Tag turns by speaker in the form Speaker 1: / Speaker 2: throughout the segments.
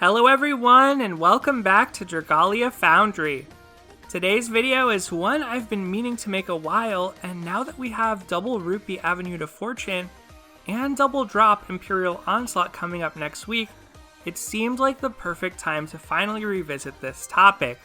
Speaker 1: Hello everyone and welcome back to Dragalia Foundry. Today's video is one I've been meaning to make a while, and now that we have double Rupee Avenue to Fortune and double drop Imperial Onslaught coming up next week, it seemed like the perfect time to finally revisit this topic.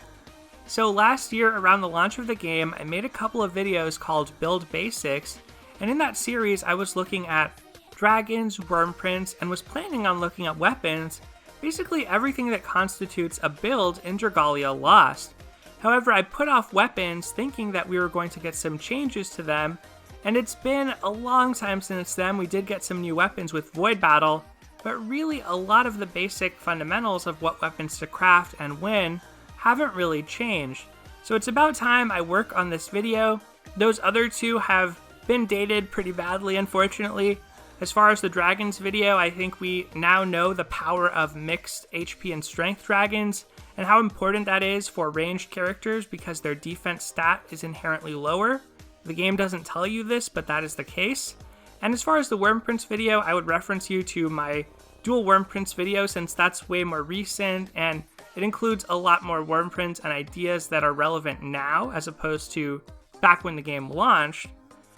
Speaker 1: So last year around the launch of the game, I made a couple of videos called Build Basics, and in that series I was looking at dragons, wyrmprints, and was planning on looking at weapons, basically everything that constitutes a build in Dragalia Lost. However, I put off weapons thinking that we were going to get some changes to them, and it's been a long time since then. We did get some new weapons with Void Battle, but really a lot of the basic fundamentals of what weapons to craft and win haven't really changed. So it's about time I work on this video. Those other two have been dated pretty badly, unfortunately. As far as the dragons video, I think we now know the power of mixed HP and strength dragons and how important that is for ranged characters because their defense stat is inherently lower. The game doesn't tell you this, but that is the case. And as far as the Wyrmprints video, I would reference you to my dual Wyrmprints video since that's way more recent and it includes a lot more Wyrmprints and ideas that are relevant now as opposed to back when the game launched.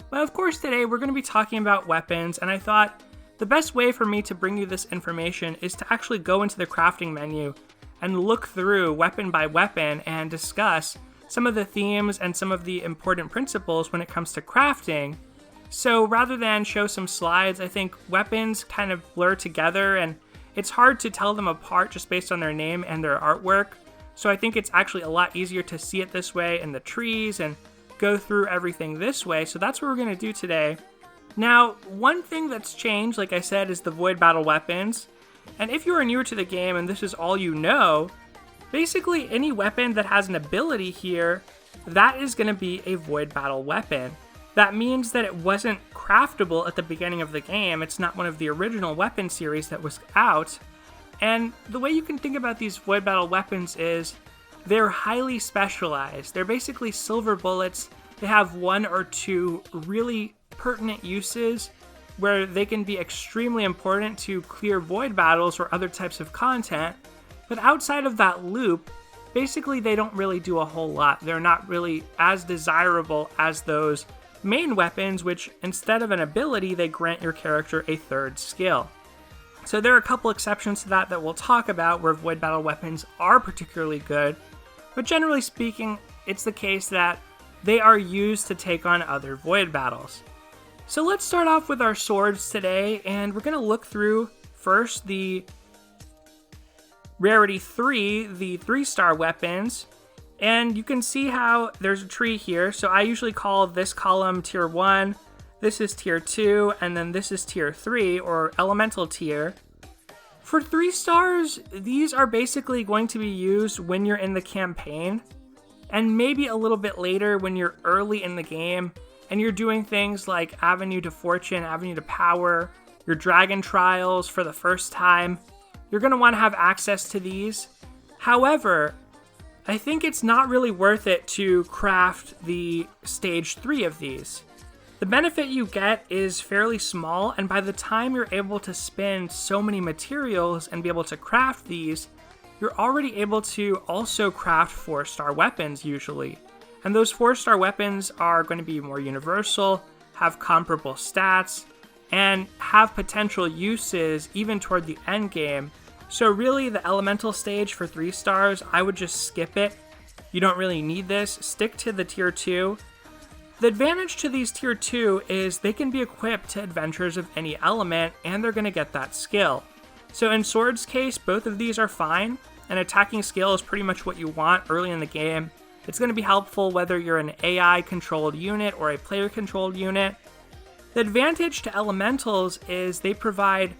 Speaker 1: But of course today we're going to be talking about weapons, and I thought the best way for me to bring you this information is to actually go into the crafting menu and look through weapon by weapon and discuss some of the themes and some of the important principles when it comes to crafting. So rather than show some slides, I think weapons kind of blur together and it's hard to tell them apart just based on their name and their artwork. So I think it's actually a lot easier to see it this way in the trees and go through everything this way, so that's what we're going to do today. Now, one thing that's changed, like I said, is the Void Battle weapons, and if you are newer to the game and this is all you know, basically any weapon that has an ability here, that is going to be a Void Battle weapon. That means that it wasn't craftable at the beginning of the game. It's not one of the original weapon series that was out, and the way you can think about these Void Battle weapons is they're highly specialized. They're basically silver bullets. They have one or two really pertinent uses where they can be extremely important to clear void battles or other types of content. But outside of that loop, basically they don't really do a whole lot. They're not really as desirable as those main weapons, which instead of an ability, they grant your character a third skill. So there are a couple exceptions to that we'll talk about where Void Battle weapons are particularly good. But generally speaking, it's the case that they are used to take on other Void Battles. So let's start off with our swords today, and we're going to look through first the Rarity 3, the 3-star weapons, and you can see how there's a tree here. So I usually call this column Tier 1, this is Tier 2, and then this is Tier 3, or Elemental Tier. For 3 stars, these are basically going to be used when you're in the campaign, and maybe a little bit later when you're early in the game, and you're doing things like Avenue to Fortune, Avenue to Power, your Dragon Trials for the first time. You're going to want to have access to these. However, I think it's not really worth it to craft the Stage 3 of these. The benefit you get is fairly small, and by the time you're able to spend so many materials and be able to craft these, you're already able to also craft 4-star weapons usually. And those 4-star weapons are going to be more universal, have comparable stats, and have potential uses even toward the end game. So really the elemental stage for 3 stars, I would just skip it. You don't really need this. Stick to the Tier 2. The advantage to these Tier 2 is they can be equipped to adventures of any element, and they're going to get that skill. So in Sword's case, both of these are fine. An attacking skill is pretty much what you want early in the game. It's going to be helpful whether you're an AI-controlled unit or a player-controlled unit. The advantage to elementals is they provide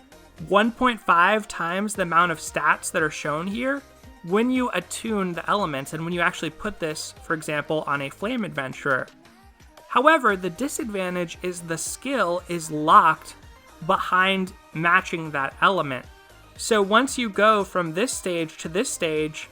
Speaker 1: 1.5 times the amount of stats that are shown here when you attune the elements and when you actually put this, for example, on a flame adventurer. However, the disadvantage is the skill is locked behind matching that element. So once you go from this stage to this stage,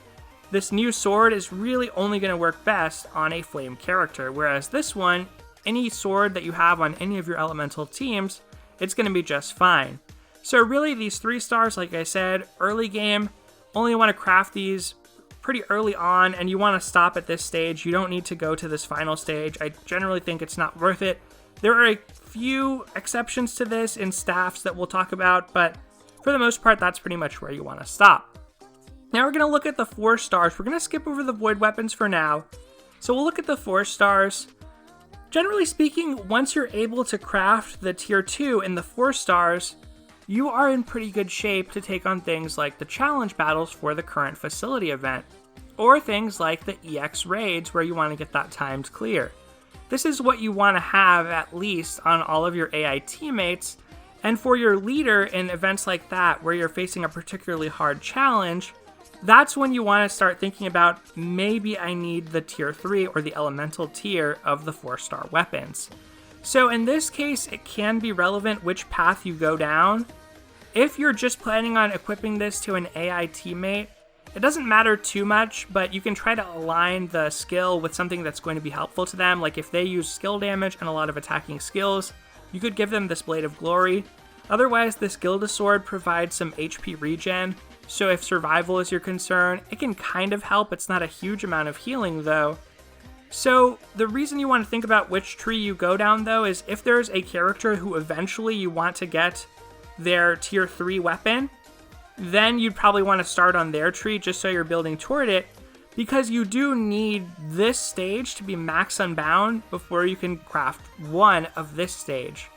Speaker 1: this new sword is really only going to work best on a flame character, whereas this one, any sword that you have on any of your elemental teams, it's going to be just fine. So really these 3 stars, like I said, early game, only want to craft these pretty early on and you want to stop at this stage, you don't need to go to this final stage. I generally think it's not worth it. There are a few exceptions to this in staffs that we'll talk about, but for the most part, that's pretty much where you want to stop. Now we're going to look at the 4 stars. We're going to skip over the void weapons for now. So we'll look at the 4 stars. Generally speaking, once you're able to craft the tier 2 in the 4 stars, you are in pretty good shape to take on things like the challenge battles for the current facility event, or things like the EX raids where you want to get that timed clear. This is what you want to have at least on all of your AI teammates, and for your leader in events like that where you're facing a particularly hard challenge, that's when you want to start thinking about maybe I need the tier 3 or the elemental tier of the 4-star weapons. So in this case, it can be relevant which path you go down. If you're just planning on equipping this to an AI teammate, it doesn't matter too much, but you can try to align the skill with something that's going to be helpful to them. Like if they use skill damage and a lot of attacking skills, you could give them this Blade of Glory. Otherwise, this Gilda Sword provides some HP regen, so if survival is your concern, it can kind of help. It's not a huge amount of healing though. So the reason you want to think about which tree you go down though is if there's a character who eventually you want to get their tier 3 weapon, then you'd probably want to start on their tree just so you're building toward it, because you do need this stage to be max unbound before you can craft one of this stage.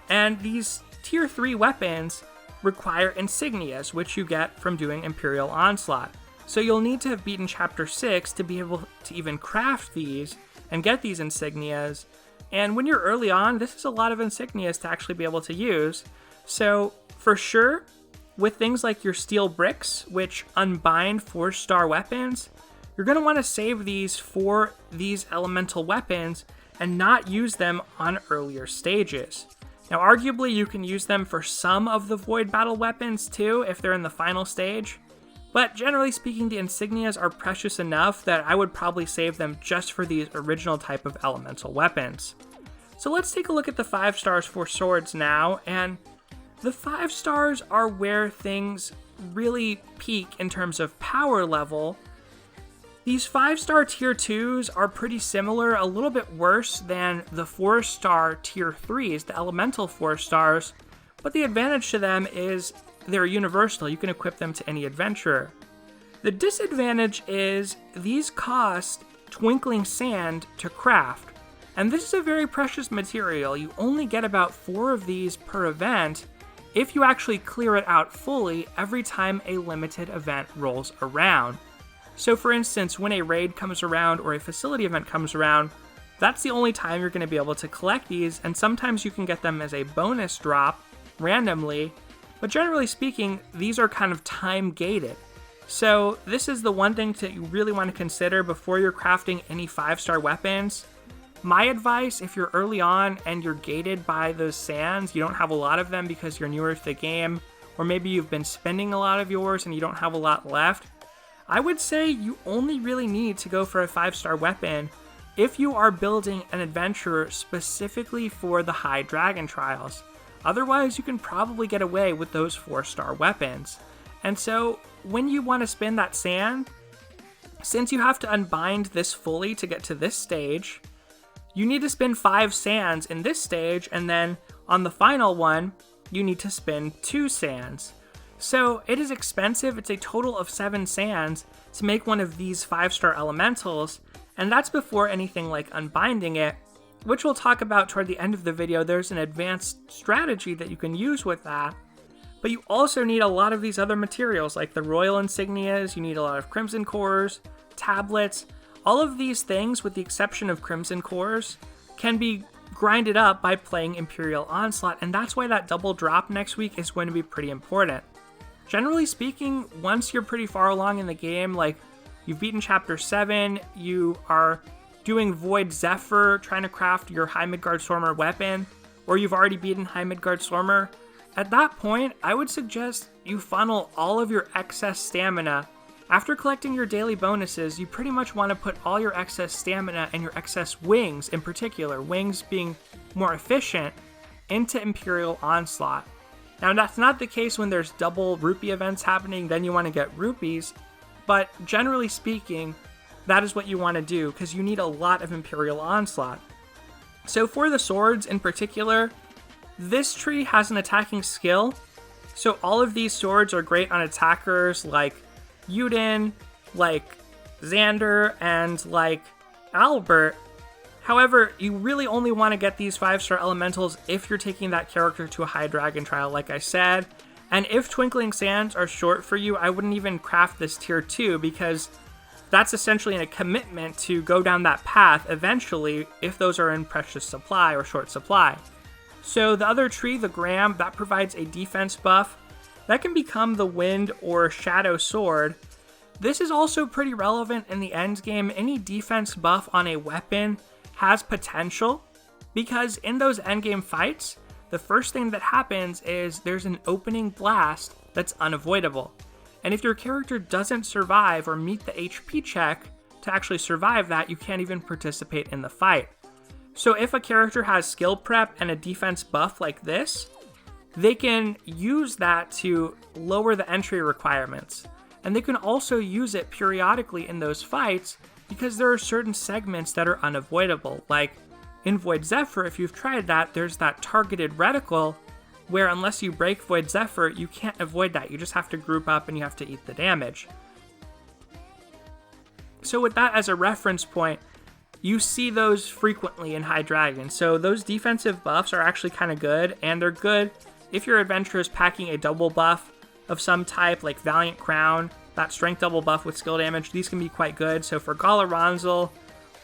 Speaker 1: And these tier 3 weapons require insignias, which you get from doing Imperial Onslaught. So you'll need to have beaten Chapter 6 to be able to even craft these and get these insignias. And when you're early on, this is a lot of insignias to actually be able to use. So for sure, with things like your steel bricks, which unbind 4-star weapons, you're going to want to save these for these elemental weapons and not use them on earlier stages. Now, arguably, you can use them for some of the void battle weapons too if they're in the final stage, but generally speaking, the insignias are precious enough that I would probably save them just for these original type of elemental weapons. So let's take a look at the 5 stars for swords now, and the 5 stars are where things really peak in terms of power level. These 5-star tier 2s are pretty similar, a little bit worse than the 4-star tier 3s, the elemental 4 stars, but the advantage to them is they're universal. You can equip them to any adventurer. The disadvantage is these cost twinkling sand to craft, and this is a very precious material. You only get about 4 of these per event if you actually clear it out fully every time a limited event rolls around. So for instance, when a raid comes around or a facility event comes around, that's the only time you're going to be able to collect these, and sometimes you can get them as a bonus drop randomly, but generally speaking, these are kind of time gated. So this is the one thing that you really want to consider before you're crafting any 5-star weapons. My advice, if you're early on and you're gated by those sands, you don't have a lot of them because you're newer to the game, or maybe you've been spending a lot of yours and you don't have a lot left, I would say you only really need to go for a 5-star weapon if you are building an adventurer specifically for the high dragon trials. Otherwise, you can probably get away with those 4-star weapons. And so when you want to spin that sand, since you have to unbind this fully to get to this stage, you need to spin 5 sands in this stage, and then on the final one, you need to spin 2 sands. So it is expensive. It's a total of 7 sands to make one of these 5-star elementals, and that's before anything like unbinding it, which we'll talk about toward the end of the video. There's an advanced strategy that you can use with that, but you also need a lot of these other materials like the royal insignias. You need a lot of crimson cores, tablets. All of these things, with the exception of crimson cores, can be grinded up by playing Imperial Onslaught, and that's why that double drop next week is going to be pretty important. Generally speaking, once you're pretty far along in the game, like you've beaten Chapter 7, you are doing Void Zephyr, trying to craft your High Midgard Stormer weapon, or you've already beaten High Midgard Stormer, at that point, I would suggest you funnel all of your excess stamina. After collecting your daily bonuses, you pretty much want to put all your excess stamina and your excess wings, in particular, wings being more efficient, into Imperial Onslaught. Now, that's not the case when there's double rupee events happening, then you want to get rupees, but generally speaking, that is what you want to do because you need a lot of Imperial Onslaught. So for the swords in particular, this tree has an attacking skill, so all of these swords are great on attackers like Yuden, like Xander, and like Albert. However, you really only want to get these 5-star elementals if you're taking that character to a high dragon trial, like I said. And if Twinkling Sands are short for you, I wouldn't even craft this tier 2 because that's essentially a commitment to go down that path eventually if those are in precious supply or short supply. So the other tree, the Graham, that provides a defense buff that can become the Wind or Shadow Sword. This is also pretty relevant in the end game. Any defense buff on a weapon has potential because in those endgame fights, the first thing that happens is there's an opening blast that's unavoidable. And if your character doesn't survive or meet the HP check to actually survive that, you can't even participate in the fight. So if a character has skill prep and a defense buff like this, they can use that to lower the entry requirements. And they can also use it periodically in those fights because there are certain segments that are unavoidable. Like in Void Zephyr, if you've tried that, there's that targeted reticle where unless you break Void Zephyr, you can't avoid that. You just have to group up and you have to eat the damage. So with that as a reference point, you see those frequently in High Dragon. So those defensive buffs are actually kind of good, and they're good if your adventurer is packing a double buff of some type, like Valiant Crown, that strength double buff with skill damage. These can be quite good. So for Galaranzel,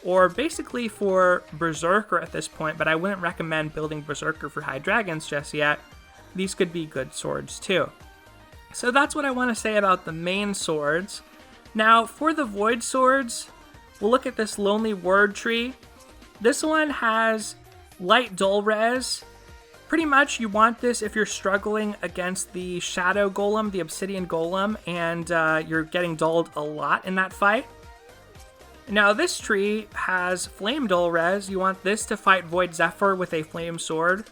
Speaker 1: or basically for Berserker at this point, but I wouldn't recommend building Berserker for High Dragons just yet. These could be good swords too. So that's what I want to say about the main swords. Now for the Void swords, we'll look at this Lonely Word tree. This one has light dull res. Pretty much you want this if you're struggling against the Shadow Golem, the Obsidian Golem, and you're getting dulled a lot in that fight. Now this tree has Flame Dull res. You want this to fight Void Zephyr with a Flame Sword.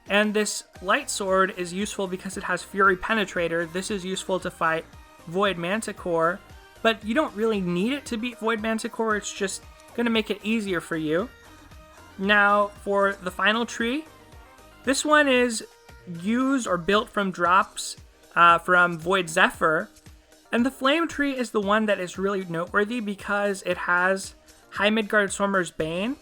Speaker 1: And this Light Sword is useful because it has Fury Penetrator. This is useful to fight Void Manticore, but you don't really need it to beat Void Manticore. It's just going to make it easier for you. Now for the final tree, this one is used or built from drops from Void Zephyr, and the Flame Tree is the one that is really noteworthy because it has High Midgard Sormer's Bane.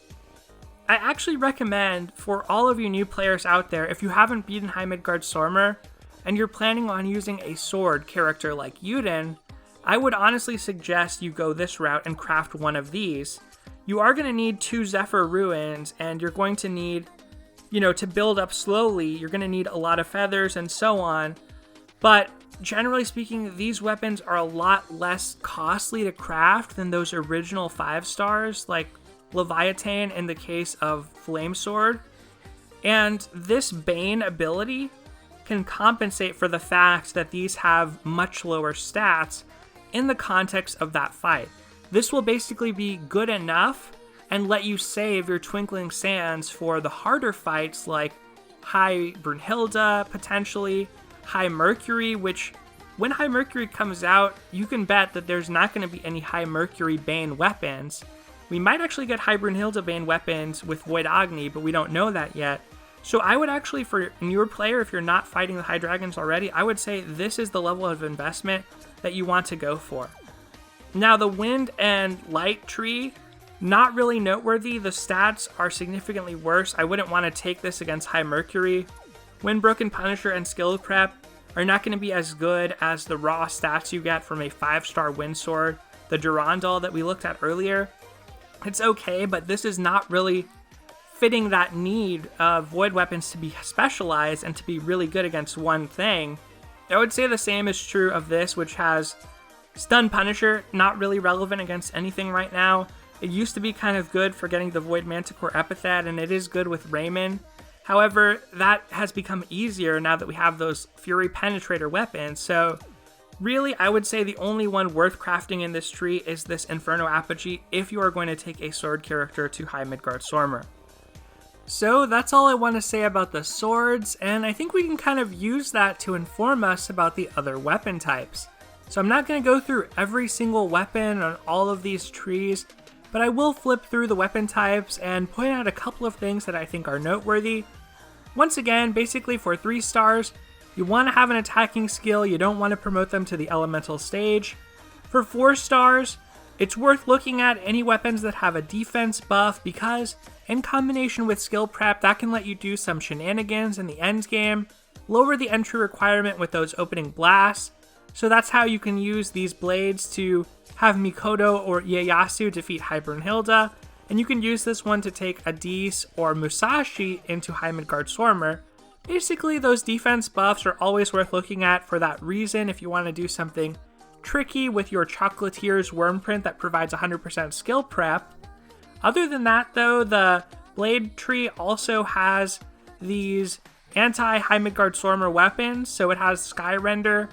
Speaker 1: I actually recommend for all of you new players out there, if you haven't beaten High Midgard Sormer and you're planning on using a sword character like Yuden, I would honestly suggest you go this route and craft one of these. You are going to need 2 Zephyr Ruins, and you're going to need, to build up slowly, you're going to need a lot of feathers and so on. But generally speaking, these weapons are a lot less costly to craft than those original 5 stars, like Leviathan in the case of Flame Sword. And this Bane ability can compensate for the fact that these have much lower stats in the context of that fight. This will basically be good enough and let you save your Twinkling Sands for the harder fights like High Brunhilde, potentially, High Mercury, which when High Mercury comes out, you can bet that there's not going to be any High Mercury Bane weapons. We might actually get High Brunhilde Bane weapons with Void Agni, but we don't know that yet. So I would actually, for a newer player, if you're not fighting the High Dragons already, I would say this is the level of investment that you want to go for. Now the Wind and Light tree, not really noteworthy. The stats are significantly worse. I wouldn't want to take this against High Mercury. Windbroken Punisher and Skill Prep are not going to be as good as the raw stats you get from a 5-star Wind Sword, the Durandal that we looked at earlier. It's okay, but this is not really fitting that need of Void weapons to be specialized and to be really good against one thing. I would say the same is true of this, which has Stun Punisher, not really relevant against anything right now. It used to be kind of good for getting the Void Manticore epithet, and it is good with Raymond. However, that has become easier now that we have those Fury Penetrator weapons, so really I would say the only one worth crafting in this tree is this Inferno Apogee if you are going to take a sword character to High Midgard Sormer. So that's all I want to say about the swords, and I think we can kind of use that to inform us about the other weapon types. So I'm not going to go through every single weapon on all of these trees, but I will flip through the weapon types and point out a couple of things that I think are noteworthy. Once again, basically for 3 stars, you want to have an attacking skill, you don't want to promote them to the elemental stage. For 4 stars, it's worth looking at any weapons that have a defense buff because, in combination with skill prep, that can let you do some shenanigans in the end game, lower the entry requirement with those opening blasts. So that's how you can use these blades to have Mikoto or Ieyasu defeat Hybernhilda, and you can use this one to take Adis or Musashi into High Midgard Swarmer. Basically, those defense buffs are always worth looking at for that reason if you want to do something tricky with your Chocolatier's Wormprint that provides 100% skill prep. Other than that though, the Blade Tree also has these anti-High Midgard Swarmer weapons, so it has Sky Render.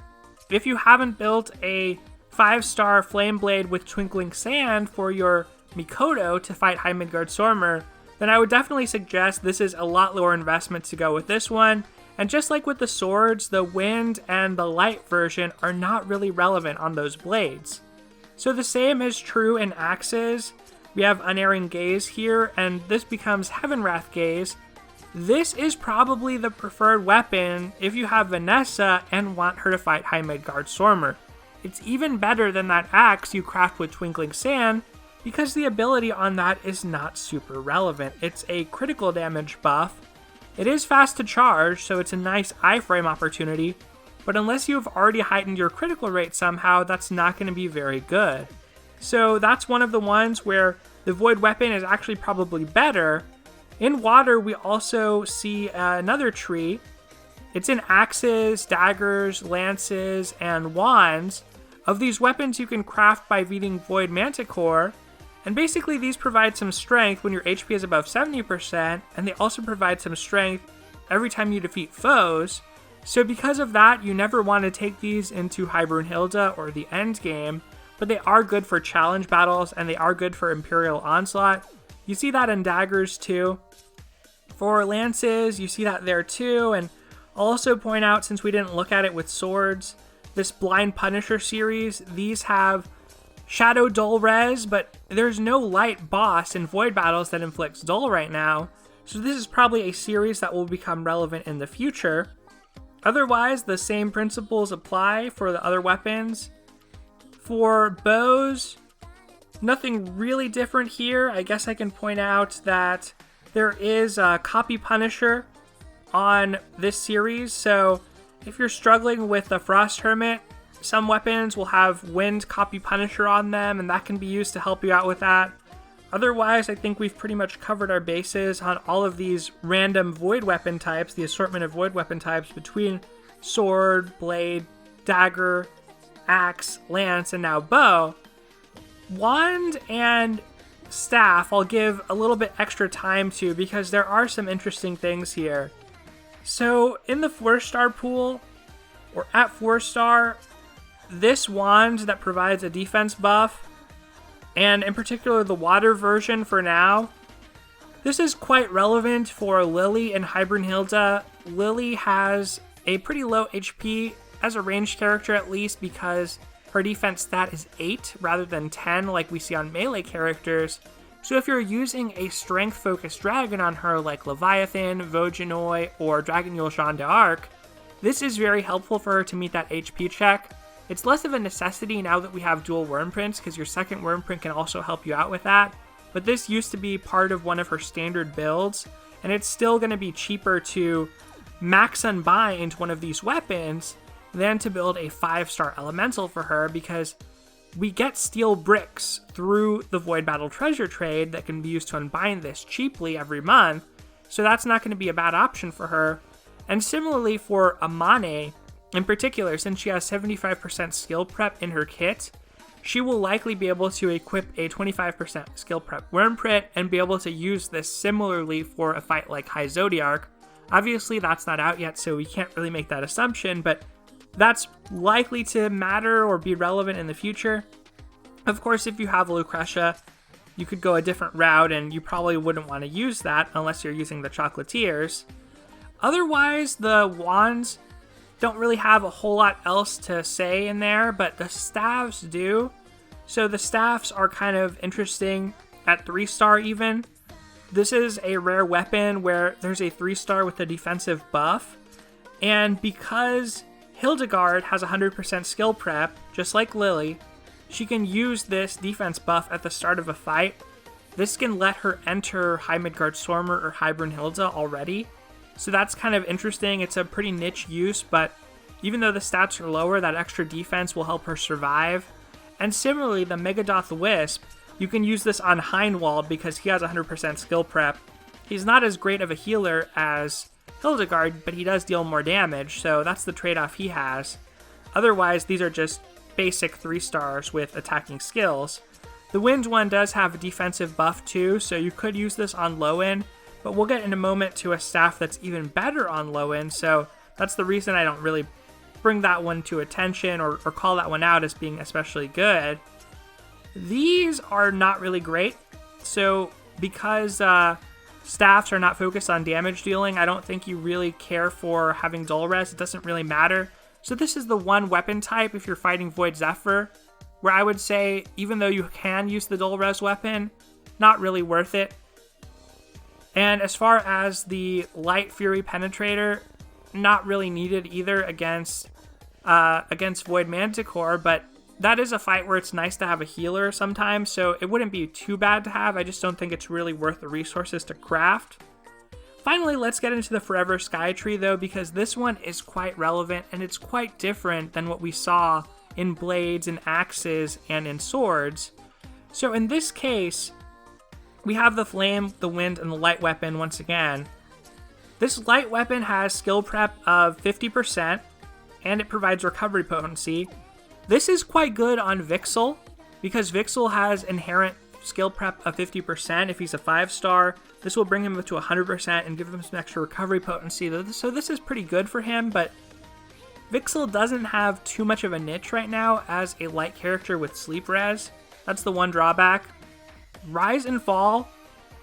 Speaker 1: If you haven't built a 5-star Flame Blade with Twinkling Sand for your Mikoto to fight High Midgard Swarmer, then I would definitely suggest this is a lot lower investment to go with this one. And just like with the swords, the wind and the light version are not really relevant on those blades. So the same is true in axes. We have Unerring Gaze here, and this becomes Heavenwrath Gaze. This is probably the preferred weapon if you have Vanessa and want her to fight High Midgard Swarmer. It's even better than that axe you craft with Twinkling Sand, because the ability on that is not super relevant. It's a critical damage buff. It is fast to charge, so it's a nice iframe opportunity, but unless you've already heightened your critical rate somehow, that's not going to be very good. So that's one of the ones where the Void Weapon is actually probably better. In water, we also see another tree. It's in axes, daggers, lances, and wands. Of these weapons you can craft by beating Void Manticore, and basically these provide some strength when your HP is above 70%, and they also provide some strength every time you defeat foes. So because of that, you never want to take these into Hybernhilda or the end game, but they are good for challenge battles, and they are good for Imperial Onslaught. You see that in daggers too. For lances, you see that there too, and I'll also point out, since we didn't look at it with swords, this Blind Punisher series, these have Shadow Dull Res, but there's no light boss in Void battles that inflicts Dull right now, so this is probably a series that will become relevant in the future. Otherwise, the same principles apply for the other weapons. For bows, nothing really different here. I guess I can point out that there is a Copy Punisher on this series, so if you're struggling with the Frost Hermit, some weapons will have Wind Copy Punisher on them, and that can be used to help you out with that. Otherwise, I think we've pretty much covered our bases on all of these random Void weapon types, the assortment of Void weapon types between sword, blade, dagger, axe, lance, and now bow. Wand and staff I'll give a little bit extra time to because there are some interesting things here. So in the 4-star pool, or at 4-star, this wand that provides a defense buff, and in particular the water version for now, this is quite relevant for Lily and Hybernhilda. Lily has a pretty low HP as a ranged character, at least, because her defense stat is 8 rather than 10 like we see on melee characters. So if you're using a strength-focused dragon on her like Leviathan, Vojanoi, or Dragonule Jeanne d'Arc, this is very helpful for her to meet that HP check. It's less of a necessity now that we have dual Wormprints, because your second Wormprint can also help you out with that, but this used to be part of one of her standard builds, and it's still going to be cheaper to max unbind one of these weapons than to build a 5-star elemental for her, because we get steel bricks through the Void Battle Treasure Trade that can be used to unbind this cheaply every month, so that's not going to be a bad option for her. And similarly for Amane, in particular, since she has 75% skill prep in her kit, she will likely be able to equip a 25% skill prep Wormprint and be able to use this similarly for a fight like High Zodiarch. Obviously that's not out yet, so we can't really make that assumption, but that's likely to matter or be relevant in the future. Of course, if you have Lucretia, you could go a different route, and you probably wouldn't want to use that unless you're using the Chocolatiers. Otherwise, the wands don't really have a whole lot else to say in there, but the staffs do. So the staffs are kind of interesting at 3-star even. This is a rare weapon where there's a 3-star with a defensive buff. And because Hildegard has 100% skill prep, just like Lily, she can use this defense buff at the start of a fight. This can let her enter High Midgard Stormer or High Brunhilde already. So that's kind of interesting. It's a pretty niche use, but even though the stats are lower, that extra defense will help her survive. And similarly, the Megadoth Wisp, you can use this on Heinwald because he has 100% skill prep. He's not as great of a healer as Hildegard, but he does deal more damage, so that's the trade-off he has. Otherwise, these are just basic 3-stars with attacking skills. The Wind one does have a defensive buff too, so you could use this on Lowen, but we'll get in a moment to a staff that's even better on Lowen, so that's the reason I don't really bring that one to attention or call that one out as being especially good. These are not really great, so because staffs are not focused on damage dealing, I don't think you really care for having dull res. It doesn't really matter. So this is the one weapon type if you're fighting Void Zephyr, where I would say, even though you can use the dull res weapon, not really worth it. And as far as the Light Fury Penetrator, not really needed either against Void Manticore, but that is a fight where it's nice to have a healer sometimes, so it wouldn't be too bad to have. I just don't think it's really worth the resources to craft. Finally, let's get into the Forever Sky Tree though, because this one is quite relevant and it's quite different than what we saw in blades and axes and in swords. So in this case, we have the flame, the wind, and the light weapon once again. This light weapon has skill prep of 50%, and it provides recovery potency. This is quite good on Vixel, because Vixel has inherent skill prep of 50%. If he's a 5-star, this will bring him up to 100% and give him some extra recovery potency. So this is pretty good for him, but Vixel doesn't have too much of a niche right now as a light character with sleep res. That's the one drawback. Rise and Fall,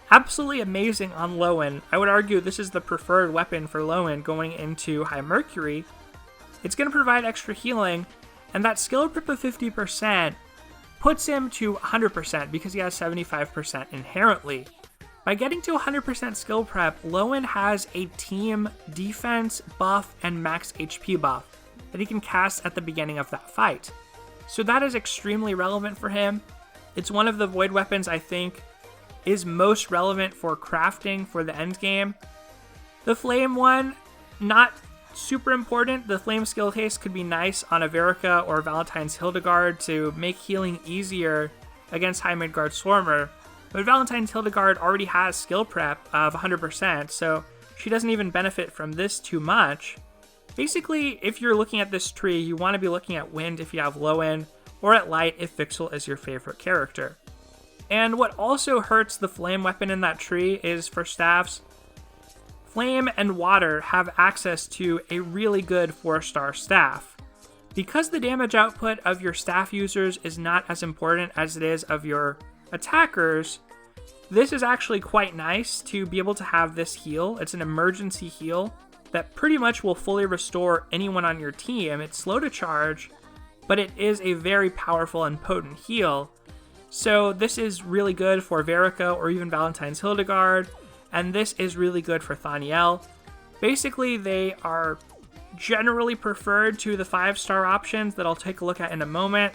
Speaker 1: absolutely amazing on Lowen. I would argue this is the preferred weapon for Lowen going into High Mercury. It's going to provide extra healing, and that skill prep of 50% puts him to 100% because he has 75% inherently. By getting to 100% skill prep, Lowen has a team defense buff and max HP buff that he can cast at the beginning of that fight. So that is extremely relevant for him. It's one of the void weapons I think is most relevant for crafting for the end game. The flame one, not super important. The flame skill case could be nice on a Verica or Valentine's Hildegard to make healing easier against High Midgard Swarmer. But Valentine's Hildegard already has skill prep of 100%, so she doesn't even benefit from this too much. Basically, if you're looking at this tree, you want to be looking at Wind if you have Lowen, or at Light if Vixel is your favorite character. And what also hurts the flame weapon in that tree is for staffs, Flame and Water have access to a really good 4-star staff. Because the damage output of your staff users is not as important as it is of your attackers, this is actually quite nice to be able to have this heal. It's an emergency heal that pretty much will fully restore anyone on your team. It's slow to charge, but it is a very powerful and potent heal. So this is really good for Verica or even Valentine's Hildegard, and this is really good for Thaniel. Basically, they are generally preferred to the 5-star options that I'll take a look at in a moment.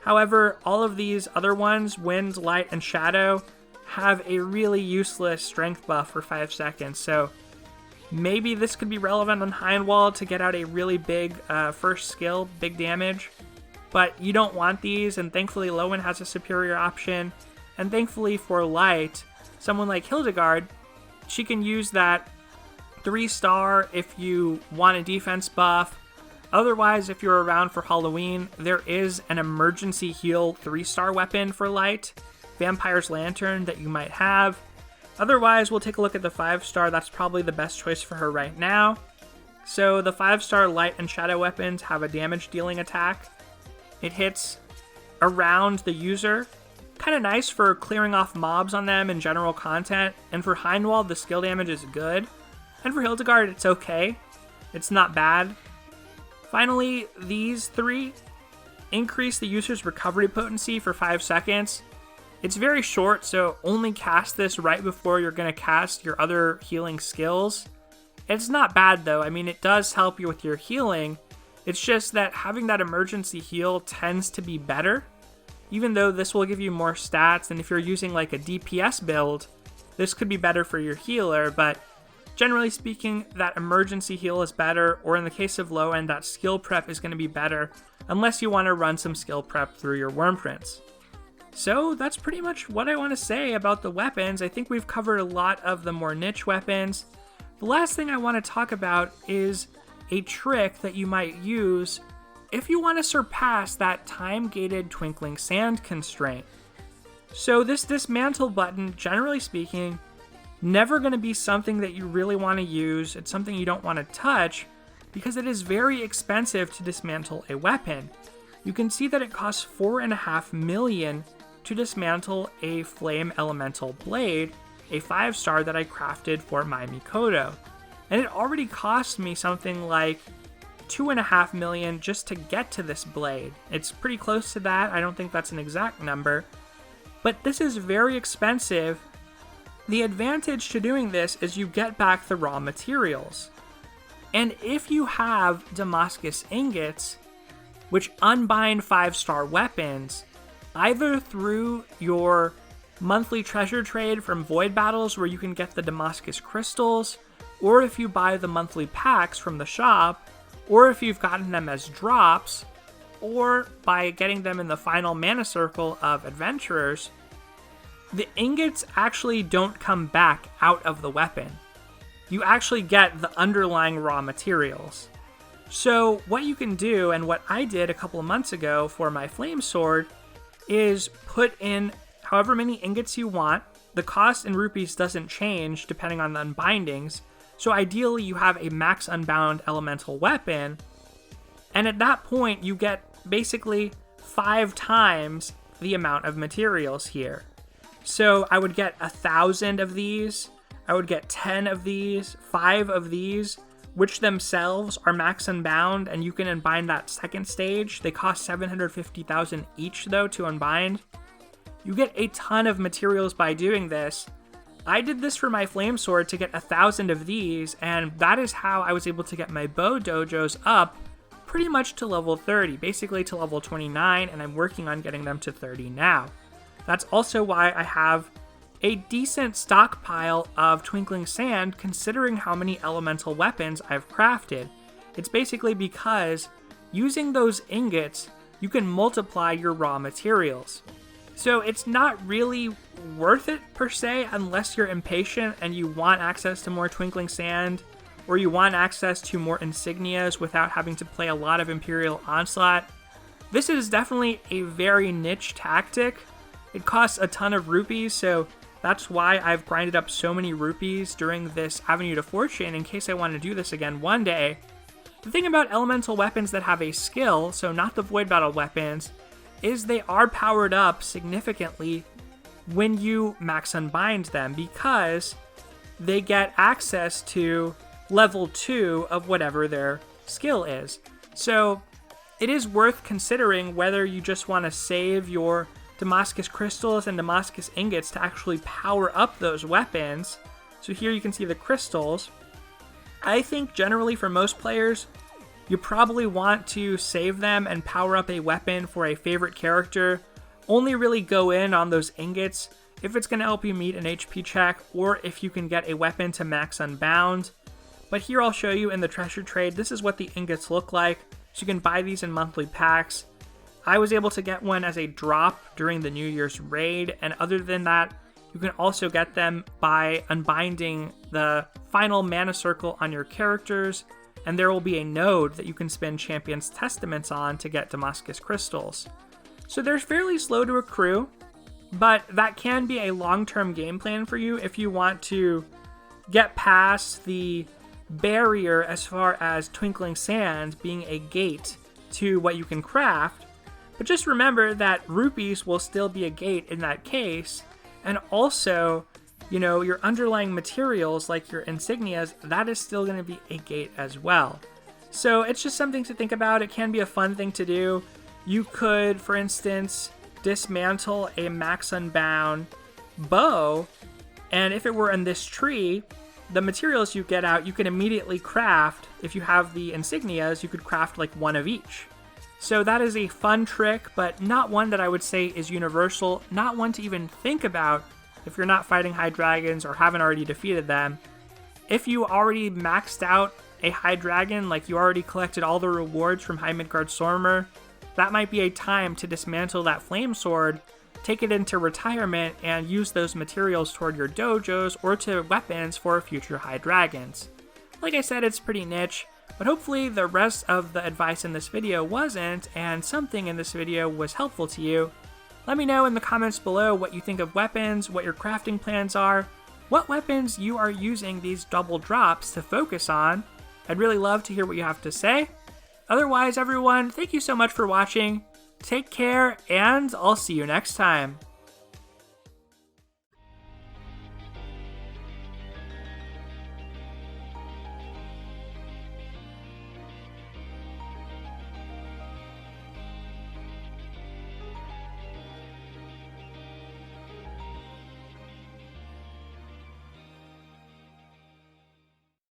Speaker 1: However, all of these other ones, Wind, Light, and Shadow, have a really useless strength buff for 5 seconds, so maybe this could be relevant on Heinwald to get out a really big first skill, big damage, but you don't want these, and thankfully Lowen has a superior option, and thankfully for Light, someone like Hildegard, she can use that 3-star if you want a defense buff. Otherwise, if you're around for Halloween, there is an emergency heal 3-star weapon for Light, Vampire's Lantern, that you might have. Otherwise, we'll take a look at the 5-star. That's probably the best choice for her right now. So the 5-star Light and Shadow weapons have a damage dealing attack. It hits around the user, kind of nice for clearing off mobs on them in general content, and for Hindwall, the skill damage is good, and for Hildegard, it's okay. It's not bad. Finally, these 3 increase the user's recovery potency for 5 seconds. It's very short, so only cast this right before you're going to cast your other healing skills. It's not bad though, I mean it does help you with your healing. It's just that having that emergency heal tends to be better, even though this will give you more stats, and if you're using like a DPS build, this could be better for your healer, but generally speaking, that emergency heal is better, or in the case of low end, that skill prep is going to be better, unless you want to run some skill prep through your Wyrmprints. So that's pretty much what I want to say about the weapons. I think we've covered a lot of the more niche weapons. The last thing I want to talk about is a trick that you might use if you want to surpass that time-gated Twinkling Sand constraint. So this dismantle button, generally speaking, never going to be something that you really want to use. It's something you don't want to touch because it is very expensive to dismantle a weapon. You can see that it costs 4.5 million to dismantle a Flame Elemental Blade, a 5-star that I crafted for my Mikoto. And it already cost me something like 2.5 million just to get to this blade. It's pretty close to that. I don't think that's an exact number. But this is very expensive. The advantage to doing this is you get back the raw materials. And if you have Damascus ingots, which unbind 5-star weapons, either through your monthly treasure trade from Void Battles where you can get the Damascus crystals, or if you buy the monthly packs from the shop, or if you've gotten them as drops, or by getting them in the final mana circle of adventurers, the ingots actually don't come back out of the weapon. You actually get the underlying raw materials. So what you can do, and what I did a couple of months ago for my flame sword, is put in however many ingots you want. The cost in rupees doesn't change depending on the unbindings. So ideally you have a max unbound elemental weapon, and at that point you get basically 5 times the amount of materials here. So I would get 1,000 of these, I would get 10 of these, 5 of these, which themselves are max unbound, and you can unbind that second stage. They cost 750,000 each though to unbind. You get a ton of materials by doing this. I did this for my flame sword to get 1,000 of these, and that is how I was able to get my bow dojos up pretty much to level 30, basically to level 29, and I'm working on getting them to 30 now. That's also why I have a decent stockpile of Twinkling Sand considering how many elemental weapons I've crafted. It's basically because using those ingots, you can multiply your raw materials. So it's not really worth it per se unless you're impatient and you want access to more Twinkling Sand, or you want access to more insignias without having to play a lot of Imperial Onslaught. This is definitely a very niche tactic. It costs a ton of rupees, so that's why I've grinded up so many rupees during this Avenue to Fortune in case I want to do this again one day. The thing about elemental weapons that have a skill, so not the Void Battle weapons, is they are powered up significantly when you max unbind them because they get access to level 2 of whatever their skill is. So it is worth considering whether you just want to save your Damascus crystals and Damascus ingots to actually power up those weapons. So here you can see the crystals. I think generally for most players, you probably want to save them and power up a weapon for a favorite character. Only really go in on those ingots if it's going to help you meet an HP check, or if you can get a weapon to max unbound. But here I'll show you in the treasure trade, this is what the ingots look like. So you can buy these in monthly packs. I was able to get one as a drop during the New Year's raid, and other than that, you can also get them by unbinding the final mana circle on your characters, and there will be a node that you can spend Champion's Testaments on to get Damascus crystals. So they're fairly slow to accrue, but that can be a long-term game plan for you if you want to get past the barrier as far as Twinkling Sand being a gate to what you can craft. But just remember that rupees will still be a gate in that case, and also, you know, your underlying materials like your insignias, that is still going to be a gate as well. So it's just something to think about. It can be a fun thing to do. You could, for instance, dismantle a max unbound bow, and if it were in this tree, the materials you get out, you can immediately craft. If you have the insignias, you could craft like one of each. So that is a fun trick, but not one that I would say is universal, not one to even think about if you're not fighting high dragons or haven't already defeated them. If you already maxed out a high dragon, like you already collected all the rewards from High Midgard Stormer, that might be a time to dismantle that flame sword, take it into retirement, and use those materials toward your dojos or to weapons for future high dragons. Like I said, it's pretty niche, but hopefully the rest of the advice in this video wasn't, and something in this video was helpful to you. Let me know in the comments below what you think of weapons, what your crafting plans are, what weapons you are using these double drops to focus on. I'd really love to hear what you have to say. Otherwise, everyone, thank you so much for watching. Take care, and I'll see you next time.